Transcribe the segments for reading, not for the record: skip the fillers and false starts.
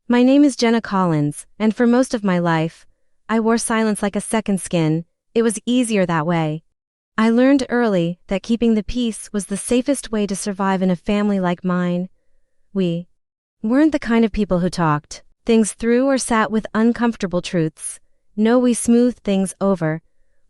My name is Jenna Collins, and for most of my life, I wore silence like a second skin. It was easier that way. I learned early that keeping the peace was the safest way to survive in a family like mine. We weren't the kind of people who talked things through or sat with uncomfortable truths. No, we smoothed things over,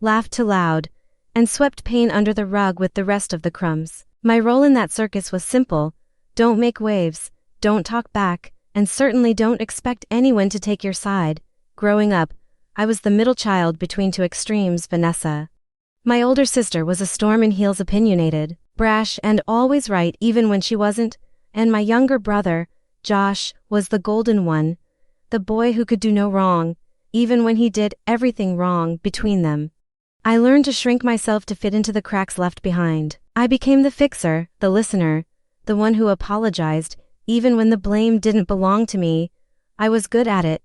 laughed too loud, and swept pain under the rug with the rest of the crumbs. My role in that circus was simple: don't make waves, don't talk back, and certainly don't expect anyone to take your side. Growing up, I was the middle child between two extremes. Vanessa, my older sister, was a storm in heels, opinionated, brash, and always right even when she wasn't, and my younger brother, Josh, was the golden one, the boy who could do no wrong, even when he did everything wrong. Between them, I learned to shrink myself to fit into the cracks left behind. I became the fixer, the listener, the one who apologized, even when the blame didn't belong to me. I was good at it,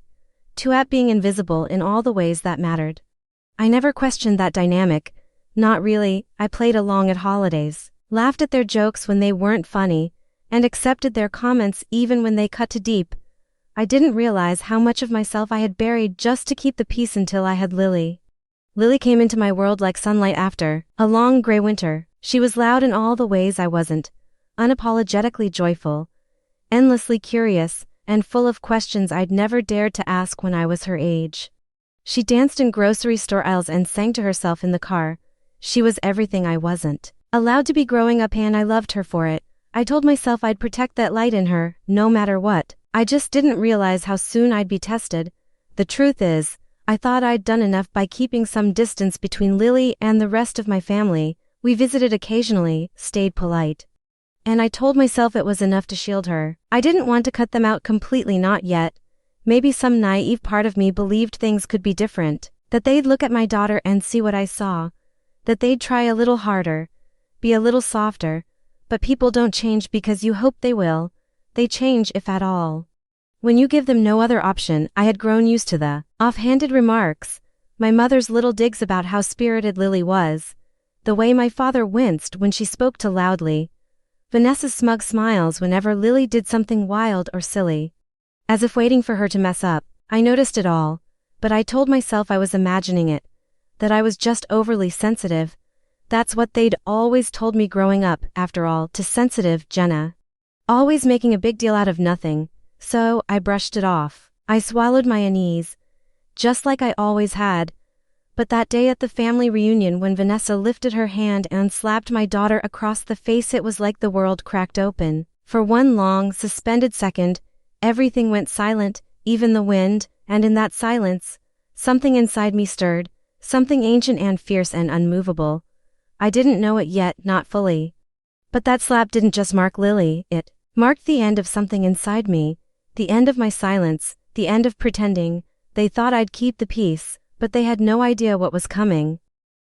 too at being invisible in all the ways that mattered. I never questioned that dynamic, not really. I played along at holidays, laughed at their jokes when they weren't funny, and accepted their comments even when they cut too deep. I didn't realize how much of myself I had buried just to keep the peace until I had Lily. Lily came into my world like sunlight after a long gray winter. She was loud in all the ways I wasn't, unapologetically joyful, endlessly curious, and full of questions I'd never dared to ask when I was her age. She danced in grocery store aisles and sang to herself in the car. She was everything I wasn't allowed to be growing up, and I loved her for it. I told myself I'd protect that light in her, no matter what. I just didn't realize how soon I'd be tested. The truth is, I thought I'd done enough by keeping some distance between Lily and the rest of my family. We visited occasionally, stayed polite, and I told myself it was enough to shield her. I didn't want to cut them out completely, not yet. Maybe some naive part of me believed things could be different, that they'd look at my daughter and see what I saw, that they'd try a little harder, be a little softer. But people don't change because you hope they will. They change, if at all, when you give them no other option. I had grown used to the offhanded remarks, my mother's little digs about how spirited Lily was, the way my father winced when she spoke too loudly, Vanessa's smug smiles whenever Lily did something wild or silly, as if waiting for her to mess up. I noticed it all, but I told myself I was imagining it, that I was just overly sensitive. That's what they'd always told me growing up, after all. Too sensitive, Jenna. Always making a big deal out of nothing. So, I brushed it off. I swallowed my unease, just like I always had. But that day at the family reunion, when Vanessa lifted her hand and slapped my daughter across the face, it was like the world cracked open. For one long, suspended second, everything went silent, even the wind, and in that silence, something inside me stirred, something ancient and fierce and unmovable. I didn't know it yet, not fully. But that slap didn't just mark Lily, it marked the end of something inside me, the end of my silence, the end of pretending. They thought I'd keep the peace, but they had no idea what was coming.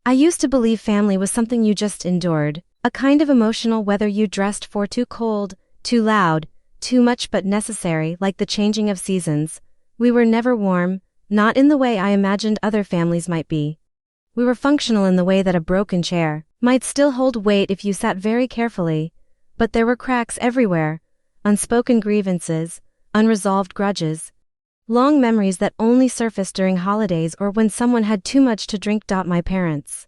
I used to believe family was something you just endured, a kind of emotional weather you dressed for, too cold, too loud, too much but necessary, like the changing of seasons. We were never warm, not in the way I imagined other families might be. We were functional in the way that a broken chair might still hold weight if you sat very carefully, but there were cracks everywhere, unspoken grievances, unresolved grudges, long memories that only surfaced during holidays or when someone had too much to drink. My parents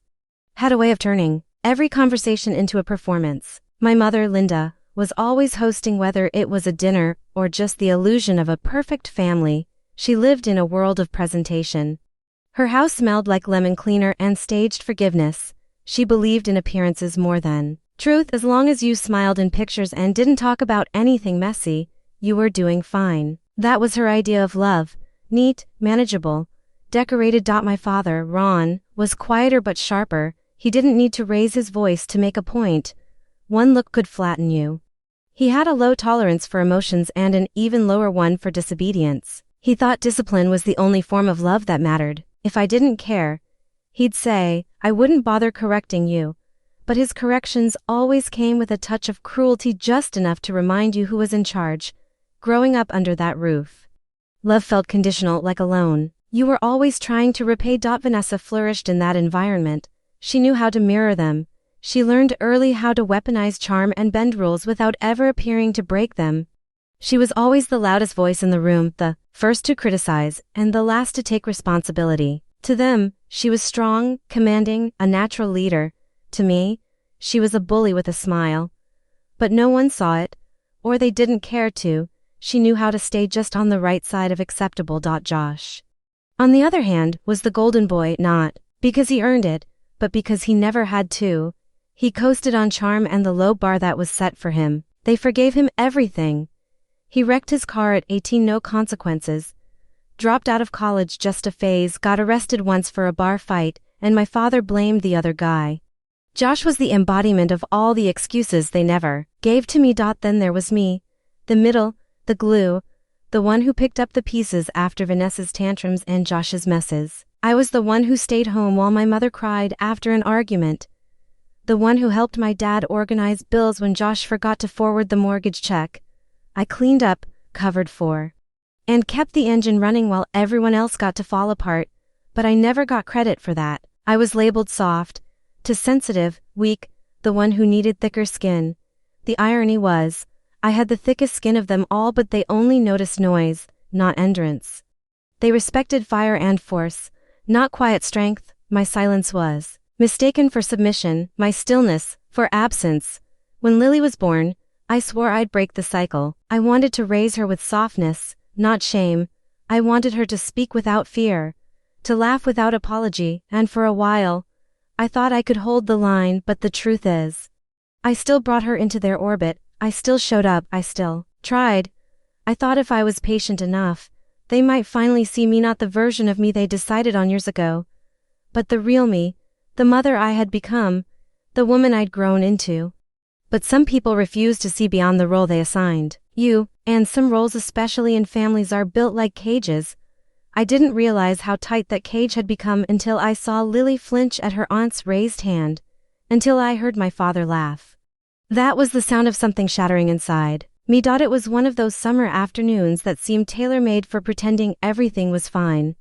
had a way of turning every conversation into a performance. My mother, Linda, was always hosting, whether it was a dinner or just the illusion of a perfect family. She lived in a world of presentation. Her house smelled like lemon cleaner and staged forgiveness. She believed in appearances more than truth. As long as you smiled in pictures and didn't talk about anything messy, you were doing fine. That was her idea of love: neat, manageable, decorated. My father, Ron, was quieter but sharper. He didn't need to raise his voice to make a point. One look could flatten you. He had a low tolerance for emotions and an even lower one for disobedience. He thought discipline was the only form of love that mattered. If I didn't care, he'd say, I wouldn't bother correcting you. But his corrections always came with a touch of cruelty, just enough to remind you who was in charge. Growing up under that roof, love felt conditional, like a loan. You were always trying to repay. Vanessa flourished in that environment. She knew how to mirror them. She learned early how to weaponize charm and bend rules without ever appearing to break them. She was always the loudest voice in the room, the first to criticize, and the last to take responsibility. To them, she was strong, commanding, a natural leader. To me, she was a bully with a smile. But no one saw it, or they didn't care to. She knew how to stay just on the right side of acceptable. Josh, on the other hand, was the golden boy, not because he earned it, but because he never had to. He coasted on charm and the low bar that was set for him. They forgave him everything. He wrecked his car at 18, no consequences. Dropped out of college just a phase, got arrested once for a bar fight, and my father blamed the other guy. Josh was the embodiment of all the excuses they never gave to me. Then there was me, the middle, the glue, the one who picked up the pieces after Vanessa's tantrums and Josh's messes. I was the one who stayed home while my mother cried after an argument. The one who helped my dad organize bills when Josh forgot to forward the mortgage check. I cleaned up, covered for, and kept the engine running while everyone else got to fall apart, but I never got credit for that. I was labeled soft, to sensitive, weak, the one who needed thicker skin. The irony was, I had the thickest skin of them all, but they only noticed noise, not endurance. They respected fire and force, not quiet strength. My silence was mistaken for submission, my stillness for absence. When Lily was born, I swore I'd break the cycle. I wanted to raise her with softness, not shame. I wanted her to speak without fear, to laugh without apology, and for a while, I thought I could hold the line, but the truth is, I still brought her into their orbit. I still showed up, I still tried. I thought if I was patient enough, they might finally see me, not the version of me they decided on years ago, but the real me, the mother I had become, the woman I'd grown into. But some people refuse to see beyond the role they assigned you, and some roles, especially in families, are built like cages. I didn't realize how tight that cage had become until I saw Lily flinch at her aunt's raised hand, until I heard my father laugh. That was the sound of something shattering inside me. It was one of those summer afternoons that seemed tailor-made for pretending everything was fine.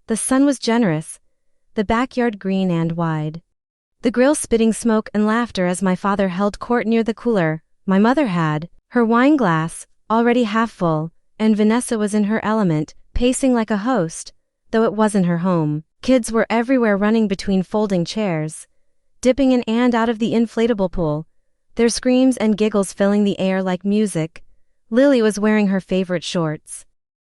The sun was generous, the backyard green and wide, the grill spitting smoke and laughter as my father held court near the cooler. My mother had her wine glass already half full, and Vanessa was in her element, pacing like a host, though it wasn't her home. Kids were everywhere, running between folding chairs, dipping in and out of the inflatable pool, their screams and giggles filling the air like music. Lily was wearing her favorite shorts,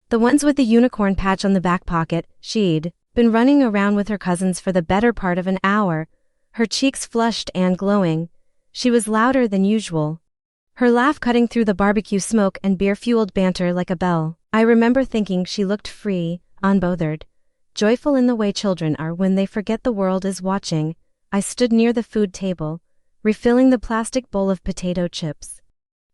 the ones with the unicorn patch on the back pocket. She'd been running around with her cousins for the better part of an hour, her cheeks flushed and glowing. She was louder than usual, her laugh cutting through the barbecue smoke and beer-fueled banter like a bell. I remember thinking she looked free, unbothered, joyful in the way children are when they forget the world is watching. I stood near the food table, refilling the plastic bowl of potato chips,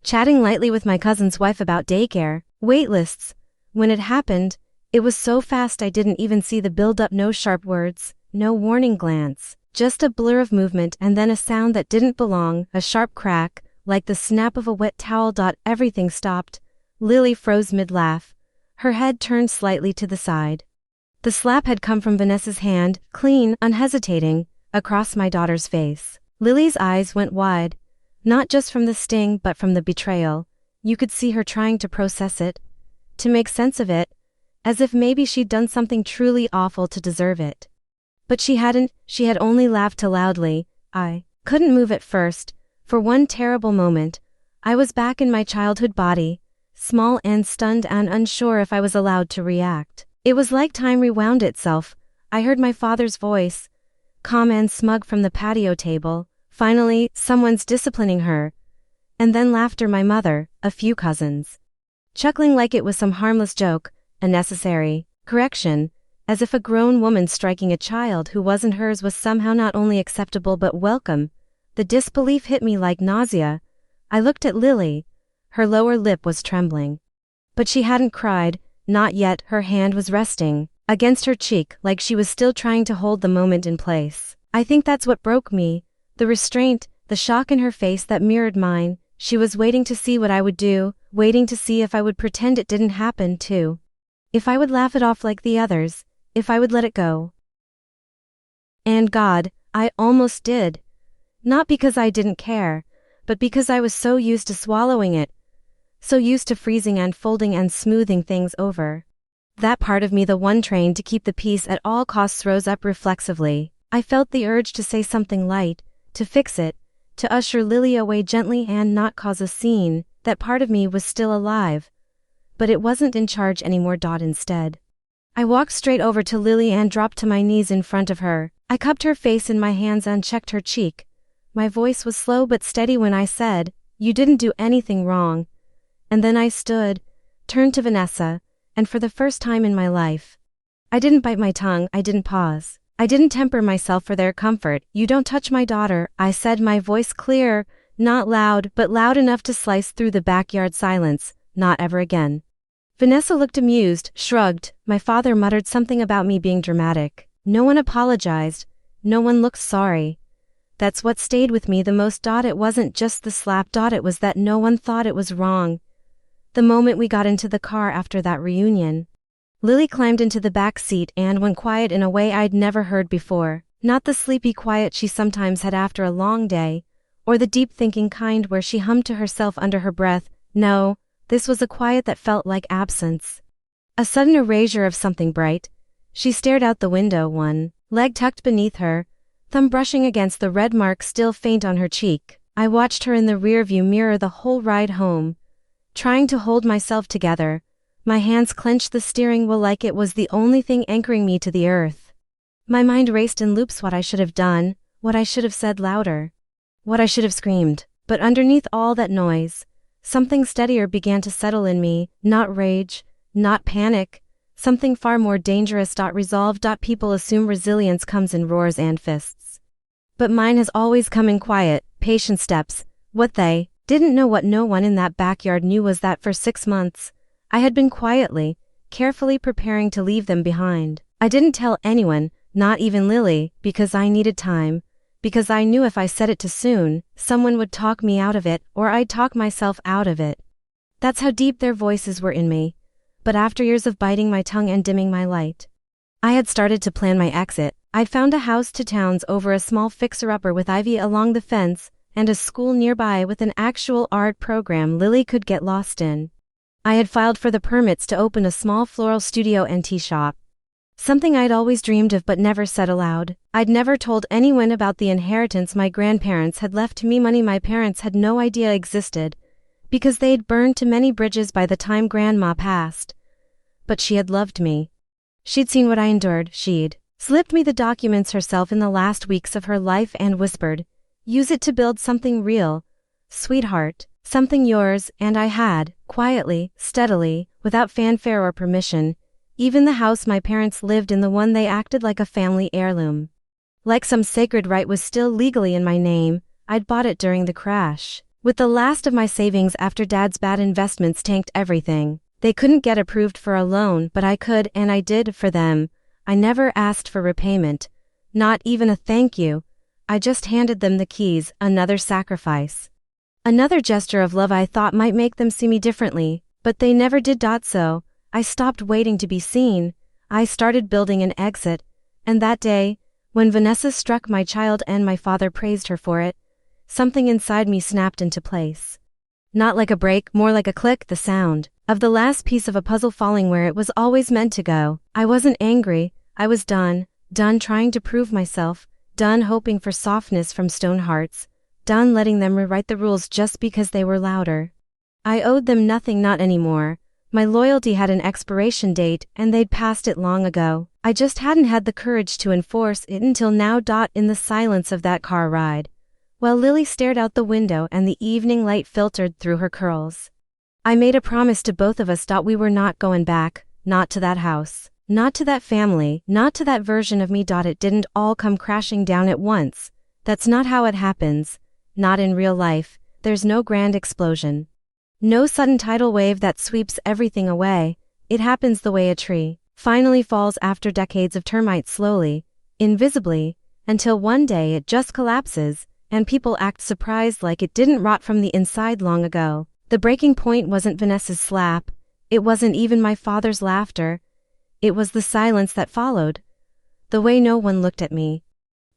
chatting lightly with my cousin's wife about daycare, waitlists. When it happened, it was so fast I didn't even see the build-up. No sharp words, no warning glance, just a blur of movement and then a sound that didn't belong, a sharp crack, like the snap of a wet towel. Everything stopped. Lily froze mid-laugh, her head turned slightly to the side. The slap had come from Vanessa's hand, clean, unhesitating, across my daughter's face. Lily's eyes went wide, not just from the sting but from the betrayal. You could see her trying to process it, to make sense of it, as if maybe she'd done something truly awful to deserve it. But she hadn't. She had only laughed too loudly. I couldn't move at first. For one terrible moment, I was back in my childhood body, small and stunned and unsure if I was allowed to react. It was like time rewound itself. I heard my father's voice, calm and smug, from the patio table. Finally, someone's disciplining her. And then laughter. My mother, a few cousins, chuckling like it was some harmless joke, a necessary correction, as if a grown woman striking a child who wasn't hers was somehow not only acceptable but welcome. The disbelief hit me like nausea. I looked at Lily. Her lower lip was trembling. But she hadn't cried, not yet. Her hand was resting against her cheek like she was still trying to hold the moment in place. I think that's what broke me. The restraint, the shock in her face that mirrored mine. She was waiting to see what I would do, waiting to see if I would pretend it didn't happen too. If I would laugh it off like the others, if I would let it go. And God, I almost did. Not because I didn't care, but because I was so used to swallowing it. so used to freezing and folding and smoothing things over. That part of me, the one trained to keep the peace at all costs, rose up reflexively. I felt the urge to say something light, to fix it, to usher Lily away gently and not cause a scene. That part of me was still alive, but it wasn't in charge anymore. Instead, I walked straight over to Lily and dropped to my knees in front of her. I cupped her face in my hands and checked her cheek. My voice was slow but steady when I said, "You didn't do anything wrong." And then I stood, turned to Vanessa, and for the first time in my life, I didn't bite my tongue, I didn't pause. I didn't temper myself for their comfort. "You don't touch my daughter," I said, my voice clear, not loud, but loud enough to slice through the backyard silence. "Not ever again." Vanessa looked amused, shrugged. My father muttered something about me being dramatic. No one apologized. No one looked sorry. That's what stayed with me the most. It wasn't just the slap. It was that no one thought it was wrong. The moment we got into the car after that reunion, Lily climbed into the back seat and went quiet in a way I'd never heard before. Not the sleepy quiet she sometimes had after a long day, or the deep thinking kind where she hummed to herself under her breath. No, this was a quiet that felt like absence. A sudden erasure of something bright. She stared out the window, one leg tucked beneath her, thumb brushing against the red mark still faint on her cheek. I watched her in the rearview mirror the whole ride home, trying to hold myself together. My hands clenched the steering wheel like it was the only thing anchoring me to the earth. My mind raced in loops. What I should have done, what I should have said louder, what I should have screamed. But underneath all that noise, something steadier began to settle in me. Not rage, not panic, something far more dangerous. Resolve. People assume resilience comes in roars and fists, but mine has always come in quiet, patient steps. What they didn't know, what no one in that backyard knew, was that for 6 months, I had been quietly, carefully preparing to leave them behind. I didn't tell anyone, not even Lily, because I needed time, because I knew if I said it too soon, someone would talk me out of it, or I'd talk myself out of it. That's how deep their voices were in me. But after years of biting my tongue and dimming my light, I had started to plan my exit. I'd found a house to towns over, a small fixer-upper with ivy along the fence, and a school nearby with an actual art program Lily could get lost in. I had filed for the permits to open a small floral studio and tea shop. Something I'd always dreamed of but never said aloud. I'd never told anyone about the inheritance my grandparents had left me, money my parents had no idea existed, because they'd burned too many bridges by the time Grandma passed. But she had loved me. She'd seen what I endured. She'd slipped me the documents herself in the last weeks of her life and whispered, "Use it to build something real, sweetheart, something yours." And I had, quietly, steadily, without fanfare or permission. Even the house my parents lived in, the one they acted like a family heirloom, like some sacred right, was still legally in my name. I'd bought it during the crash, with the last of my savings after Dad's bad investments tanked everything. They couldn't get approved for a loan, but I could, and I did for them. I never asked for repayment, not even a thank you. I just handed them the keys. Another sacrifice, another gesture of love I thought might make them see me differently, but they never did. So I stopped waiting to be seen. I started building an exit, and that day, when Vanessa struck my child and my father praised her for it, something inside me snapped into place. Not like a break, more like a click, the sound of the last piece of a puzzle falling where it was always meant to go. I wasn't angry. I was done trying to prove myself, done hoping for softness from stone hearts, done letting them rewrite the rules just because they were louder. I owed them nothing, not anymore. My loyalty had an expiration date, and they'd passed it long ago. I just hadn't had the courage to enforce it until now. In the silence of that car ride, while Lily stared out the window and the evening light filtered through her curls, I made a promise to both of us. We were not going back, not to that house, not to that family, not to that version of me. It didn't all come crashing down at once. That's not how it happens. Not in real life. There's no grand explosion, no sudden tidal wave that sweeps everything away. It happens the way a tree finally falls after decades of termites, slowly, invisibly, until one day it just collapses, and people act surprised like it didn't rot from the inside long ago. The breaking point wasn't Vanessa's slap. It wasn't even my father's laughter. It was the silence that followed. The way no one looked at me.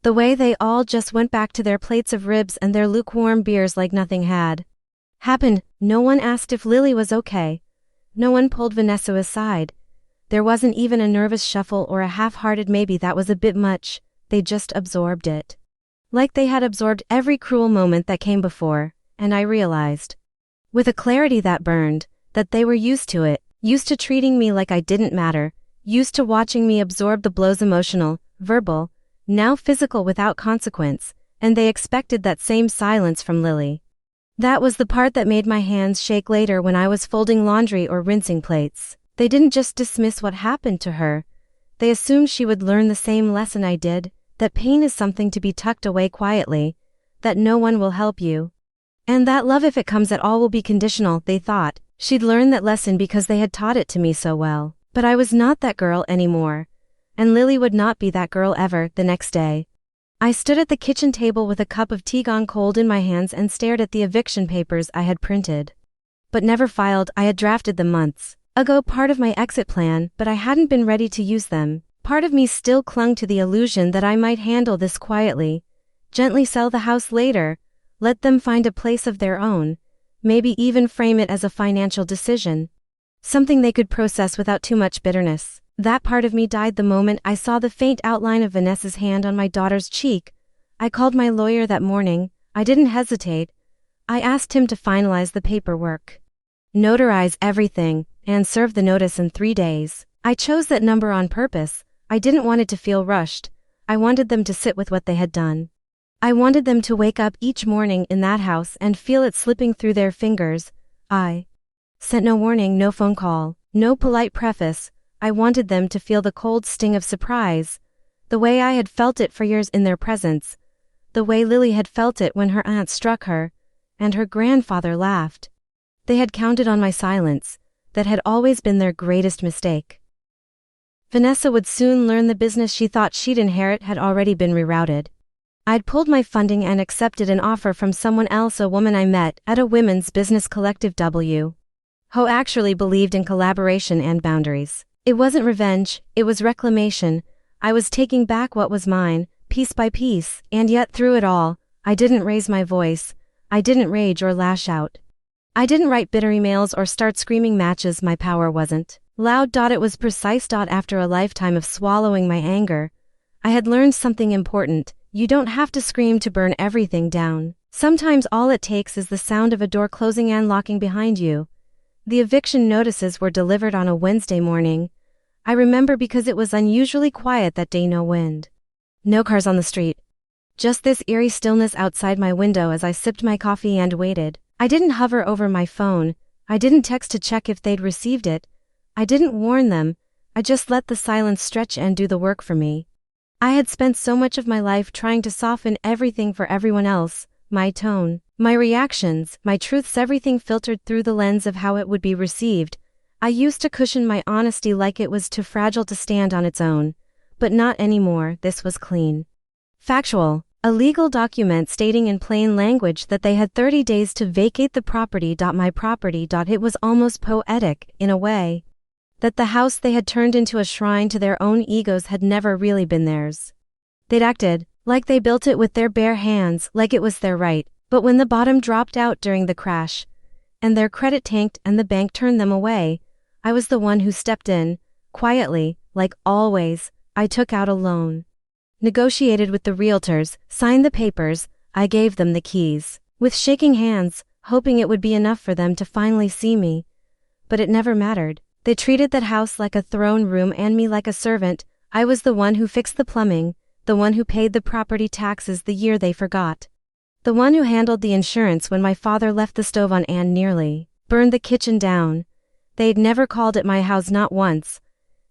The way they all just went back to their plates of ribs and their lukewarm beers like nothing had happened. No one asked if Lily was okay. No one pulled Vanessa aside. There wasn't even a nervous shuffle or a half-hearted maybe that was a bit much. They just absorbed it. Like they had absorbed every cruel moment that came before, and I realized, with a clarity that burned, that they were used to it, used to treating me like I didn't matter, used to watching me absorb the blows, emotional, verbal, now physical, without consequence, and they expected that same silence from Lily. That was the part that made my hands shake later when I was folding laundry or rinsing plates. They didn't just dismiss what happened to her. They assumed she would learn the same lesson I did, that pain is something to be tucked away quietly, that no one will help you. And that love, if it comes at all, will be conditional. They thought she'd learn that lesson because they had taught it to me so well. But I was not that girl anymore. And Lily would not be that girl ever. The next day, I stood at the kitchen table with a cup of tea gone cold in my hands and stared at the eviction papers I had printed, but never filed. I had drafted them months ago, part of my exit plan, but I hadn't been ready to use them. Part of me still clung to the illusion that I might handle this quietly, gently sell the house later, let them find a place of their own, maybe even frame it as a financial decision, something they could process without too much bitterness. That part of me died the moment I saw the faint outline of Vanessa's hand on my daughter's cheek. I called my lawyer that morning. I didn't hesitate. I asked him to finalize the paperwork, notarize everything, and serve the notice in 3 days. I chose that number on purpose. I didn't want it to feel rushed. I wanted them to sit with what they had done. I wanted them to wake up each morning in that house and feel it slipping through their fingers. I sent no warning, no phone call, no polite preface. I wanted them to feel the cold sting of surprise, the way I had felt it for years in their presence, the way Lily had felt it when her aunt struck her, and her grandfather laughed. They had counted on my silence. That had always been their greatest mistake. Vanessa would soon learn the business she thought she'd inherit had already been rerouted. I'd pulled my funding and accepted an offer from someone else, a woman I met at a women's business collective, who actually believed in collaboration and boundaries. It wasn't revenge, it was reclamation. I was taking back what was mine, piece by piece, and yet through it all, I didn't raise my voice. I didn't rage or lash out. I didn't write bitter emails or start screaming matches. My power wasn't loud. It was precise. After a lifetime of swallowing my anger, I had learned something important. You don't have to scream to burn everything down. Sometimes all it takes is the sound of a door closing and locking behind you. The eviction notices were delivered on a Wednesday morning. I remember because it was unusually quiet that day. No wind. No cars on the street. Just this eerie stillness outside my window as I sipped my coffee and waited. I didn't hover over my phone. I didn't text to check if they'd received it. I didn't warn them. I just let the silence stretch and do the work for me. I had spent so much of my life trying to soften everything for everyone else. My tone, my reactions, my truths, everything filtered through the lens of how it would be received. I used to cushion my honesty like it was too fragile to stand on its own. But not anymore. This was clean. Factual. A legal document stating in plain language that they had 30 days to vacate the property. My property. It was almost poetic, in a way. That the house they had turned into a shrine to their own egos had never really been theirs. They'd acted like they built it with their bare hands, like it was their right. But when the bottom dropped out during the crash, and their credit tanked and the bank turned them away, I was the one who stepped in, quietly, like always. I took out a loan, negotiated with the realtors, signed the papers. I gave them the keys, with shaking hands, hoping it would be enough for them to finally see me. But it never mattered. They treated that house like a throne room and me like a servant. I was the one who fixed the plumbing, the one who paid the property taxes the year they forgot, the one who handled the insurance when my father left the stove on and nearly burned the kitchen down. They'd never called at my house, not once,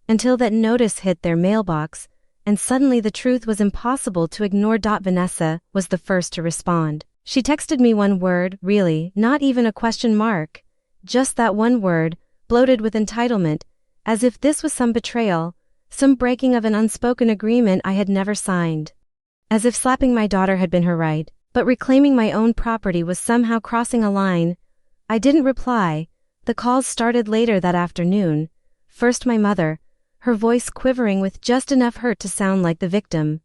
until that notice hit their mailbox, and suddenly the truth was impossible to ignore. Vanessa was the first to respond. She texted me one word, really, not even a question mark. Just that one word, bloated with entitlement, as if this was some betrayal, some breaking of an unspoken agreement I had never signed. As if slapping my daughter had been her right, but reclaiming my own property was somehow crossing a line. I didn't reply. The calls started later that afternoon. First my mother, her voice quivering with just enough hurt to sound like the victim.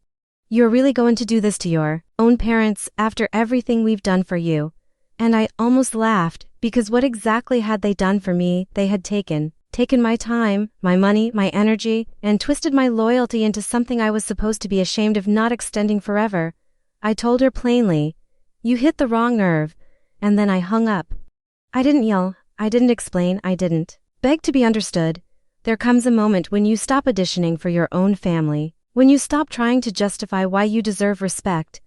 "You're really going to do this to your own parents after everything we've done for you?" And I almost laughed, because what exactly had they done for me? They had taken my time, my money, my energy, and twisted my loyalty into something I was supposed to be ashamed of not extending forever. I told her plainly, "You hit the wrong nerve," and then I hung up. I didn't yell, I didn't explain, I didn't beg to be understood. There comes a moment when you stop auditioning for your own family, when you stop trying to justify why you deserve respect.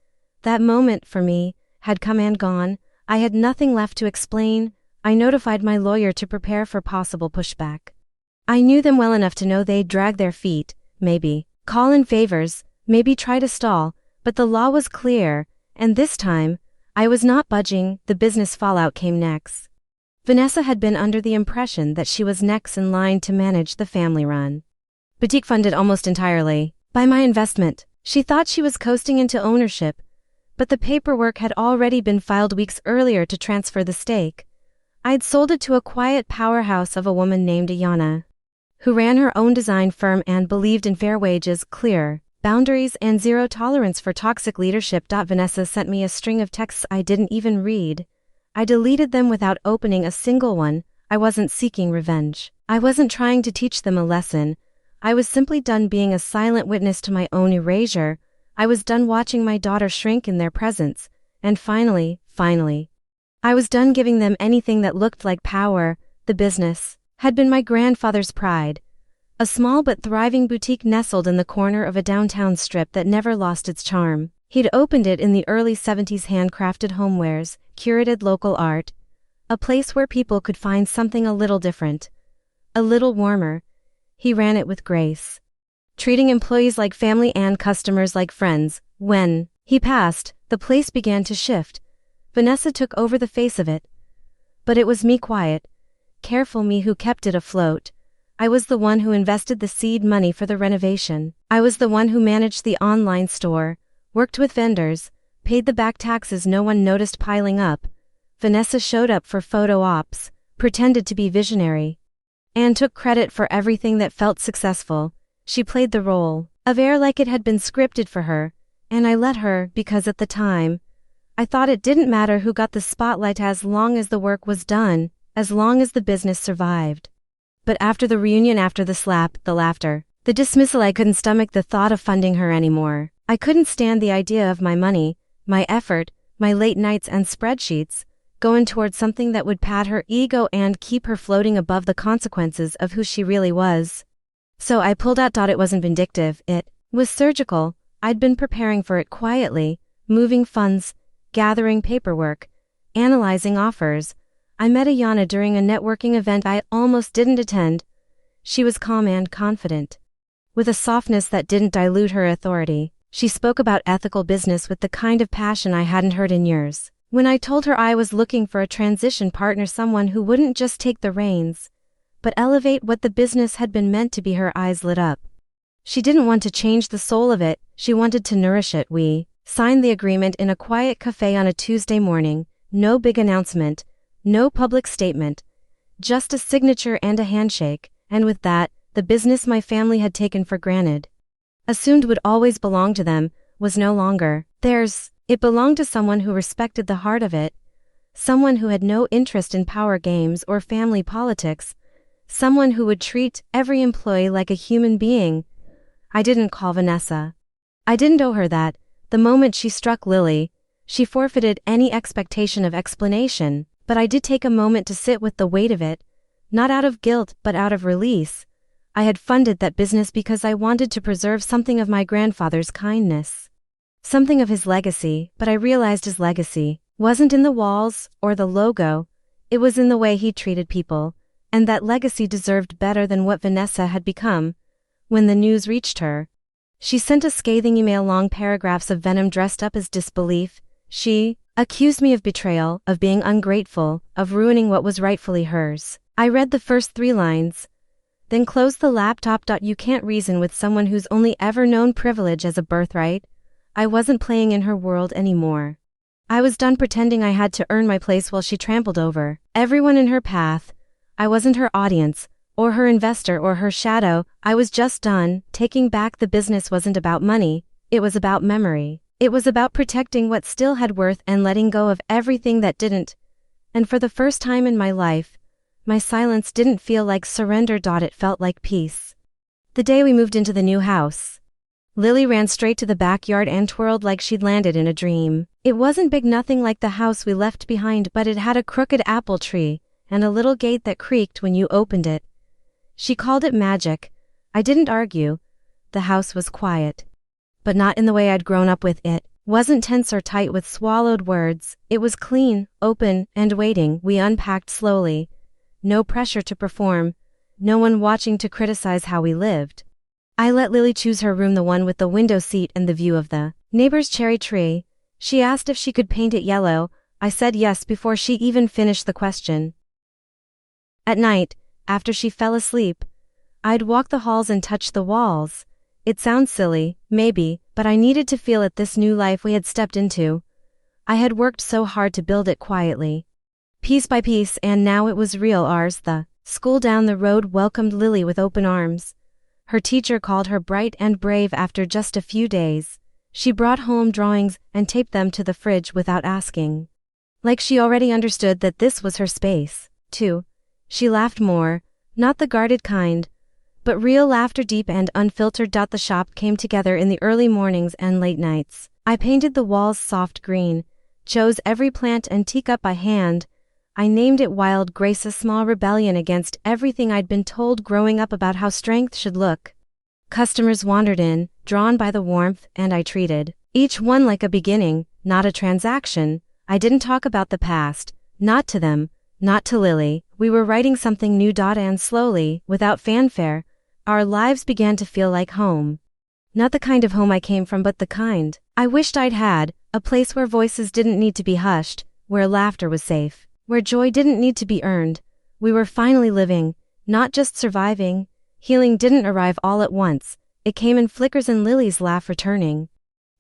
That moment, for me, had come and gone. I had nothing left to explain. I notified my lawyer to prepare for possible pushback. I knew them well enough to know they'd drag their feet, maybe call in favors, maybe try to stall, but the law was clear, and this time, I was not budging. The business fallout came next. Vanessa had been under the impression that she was next in line to manage the family run. Boutique funded almost entirely by my investment. She thought she was coasting into ownership, but the paperwork had already been filed weeks earlier to transfer the stake. I'd sold it to a quiet powerhouse of a woman named Ayana, who ran her own design firm and believed in fair wages, clear boundaries, and zero tolerance for toxic leadership. Vanessa sent me a string of texts I didn't even read. I deleted them without opening a single one. I wasn't seeking revenge. I wasn't trying to teach them a lesson. I was simply done being a silent witness to my own erasure. I was done watching my daughter shrink in their presence. And finally, I was done giving them anything that looked like power. The business had been my grandfather's pride. A small but thriving boutique nestled in the corner of a downtown strip that never lost its charm. He'd opened it in the early 70s, handcrafted homewares, curated local art. A place where people could find something a little different, a little warmer. He ran it with grace, treating employees like family and customers like friends. When he passed, the place began to shift. Vanessa took over the face of it. But it was me, quiet, careful me, who kept it afloat. I was the one who invested the seed money for the renovation. I was the one who managed the online store, worked with vendors, paid the back taxes no one noticed piling up. Vanessa showed up for photo ops, pretended to be visionary, and took credit for everything that felt successful. She played the role of heir like it had been scripted for her, and I let her because at the time, I thought it didn't matter who got the spotlight as long as the work was done, as long as the business survived. But after the reunion, after the slap, the laughter, the dismissal, I couldn't stomach the thought of funding her anymore. I couldn't stand the idea of my money, my effort, my late nights and spreadsheets, going towards something that would pad her ego and keep her floating above the consequences of who she really was. So I pulled out. It wasn't vindictive, it was surgical. I'd been preparing for it quietly, moving funds, gathering paperwork, analyzing offers. I met Ayana during a networking event I almost didn't attend. She was calm and confident, with a softness that didn't dilute her authority. She spoke about ethical business with the kind of passion I hadn't heard in years. When I told her I was looking for a transition partner, someone who wouldn't just take the reins, but elevate what the business had been meant to be, her eyes lit up. She didn't want to change the soul of it, she wanted to nourish it. We signed the agreement in a quiet cafe on a Tuesday morning. No big announcement, no public statement, just a signature and a handshake, and with that, the business my family had taken for granted, assumed would always belong to them, was no longer theirs. It belonged to someone who respected the heart of it, someone who had no interest in power games or family politics, someone who would treat every employee like a human being. I didn't call Vanessa. I didn't owe her that. The moment she struck Lily, she forfeited any expectation of explanation, but I did take a moment to sit with the weight of it, not out of guilt but out of release. I had funded that business because I wanted to preserve something of my grandfather's kindness, something of his legacy, but I realized his legacy wasn't in the walls or the logo, it was in the way he treated people, and that legacy deserved better than what Vanessa had become. When the news reached her, she sent a scathing email, long paragraphs of venom dressed up as disbelief. She accused me of betrayal, of being ungrateful, of ruining what was rightfully hers. I read the first 3 lines, then closed the laptop. You can't reason with someone who's only ever known privilege as a birthright. I wasn't playing in her world anymore. I was done pretending I had to earn my place while she trampled over everyone in her path. I wasn't her audience, or her investor, or her shadow. I was just done. Taking back the business wasn't about money, it was about memory. It was about protecting what still had worth and letting go of everything that didn't. And for the first time in my life, my silence didn't feel like surrender. It felt like peace. The day we moved into the new house, Lily ran straight to the backyard and twirled like she'd landed in a dream. It wasn't big, nothing like the house we left behind, but it had a crooked apple tree and a little gate that creaked when you opened it. She called it magic. I didn't argue. The house was quiet. But not in the way I'd grown up with. It wasn't tense or tight with swallowed words. It was clean, open, and waiting. We unpacked slowly. No pressure to perform. No one watching to criticize how we lived. I let Lily choose her room, the one with the window seat and the view of the neighbor's cherry tree. She asked if she could paint it yellow. I said yes before she even finished the question. At night, after she fell asleep, I'd walk the halls and touch the walls. It sounds silly, maybe, but I needed to feel it, this new life we had stepped into. I had worked so hard to build it quietly, piece by piece, and now it was real, ours. The school down the road welcomed Lily with open arms. Her teacher called her bright and brave after just a few days. She brought home drawings and taped them to the fridge without asking. Like she already understood that this was her space, too. She laughed more, not the guarded kind, but real laughter, deep and unfiltered. The shop came together in the early mornings and late nights. I painted the walls soft green, chose every plant and teacup by hand. I named it Wild Grace, a small rebellion against everything I'd been told growing up about how strength should look. Customers wandered in, drawn by the warmth, and I treated each one like a beginning, not a transaction. I didn't talk about the past, not to them, not to Lily. We were writing something new. And slowly, without fanfare, our lives began to feel like home. Not the kind of home I came from, but the kind I wished I'd had, a place where voices didn't need to be hushed, where laughter was safe, where joy didn't need to be earned. We were finally living, not just surviving. Healing didn't arrive all at once. It came in flickers, and Lily's laugh returning.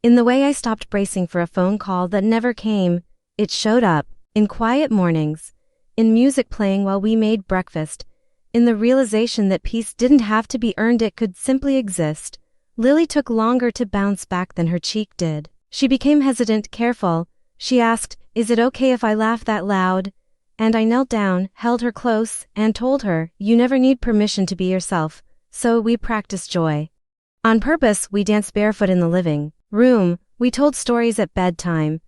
In the way I stopped bracing for a phone call that never came. It showed up, in quiet mornings, in music playing while we made breakfast, in the realization that peace didn't have to be earned, it could simply exist. Lily took longer to bounce back than her cheek did. She became hesitant, careful. She asked, "Is it okay if I laugh that loud?" And I knelt down, held her close, and told her, "You never need permission to be yourself." So we practiced joy. On purpose, we danced barefoot in the living room. We told stories at bedtime.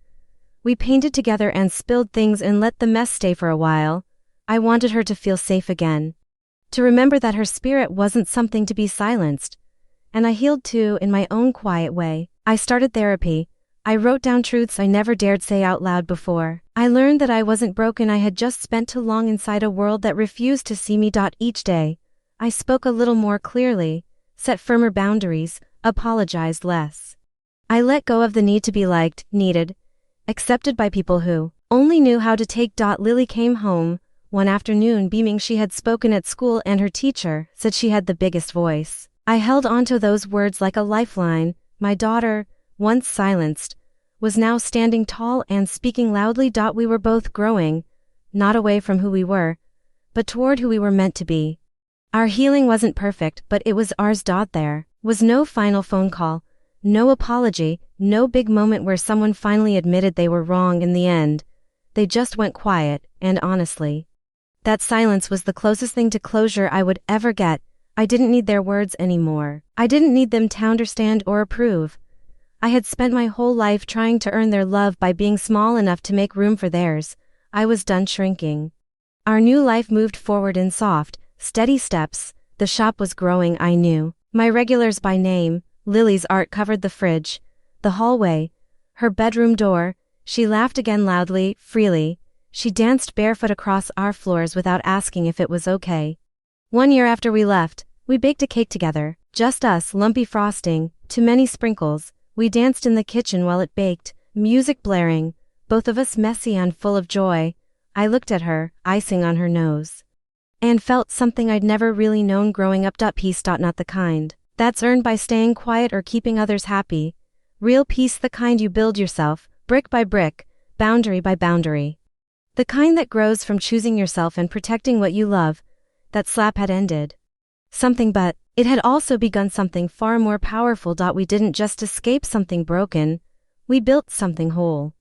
We painted together and spilled things and let the mess stay for a while. I wanted her to feel safe again, to remember that her spirit wasn't something to be silenced. And I healed too, in my own quiet way. I started therapy. I wrote down truths I never dared say out loud before. I learned that I wasn't broken. I had just spent too long inside a world that refused to see me. Each day, I spoke a little more clearly, set firmer boundaries, apologized less. I let go of the need to be liked, needed, accepted by people who only knew how to take. Lily came home one afternoon beaming. She had spoken at school and her teacher said she had the biggest voice. I held onto those words like a lifeline. My daughter, once silenced, was now standing tall and speaking loudly. We were both growing, not away from who we were, but toward who we were meant to be. Our healing wasn't perfect, but it was ours. There was no final phone call, no apology, no big moment where someone finally admitted they were wrong. In the end, they just went quiet, and honestly, that silence was the closest thing to closure I would ever get. I didn't need their words anymore. I didn't need them to understand or approve. I had spent my whole life trying to earn their love by being small enough to make room for theirs. I was done shrinking. Our new life moved forward in soft, steady steps. The shop was growing. I knew my regulars by name. Lily's art covered the fridge, the hallway, her bedroom door. She laughed again loudly, freely. She danced barefoot across our floors without asking if it was okay. 1 year after we left, we baked a cake together, just us, lumpy frosting, too many sprinkles. We danced in the kitchen while it baked, music blaring, both of us messy and full of joy. I looked at her, icing on her nose, and felt something I'd never really known growing up. Peace, not the kind that's earned by staying quiet or keeping others happy. Real peace, the kind you build yourself, brick by brick, boundary by boundary. The kind that grows from choosing yourself and protecting what you love. That slap had ended something, but it had also begun something far more powerful. We didn't just escape something broken. We built something whole.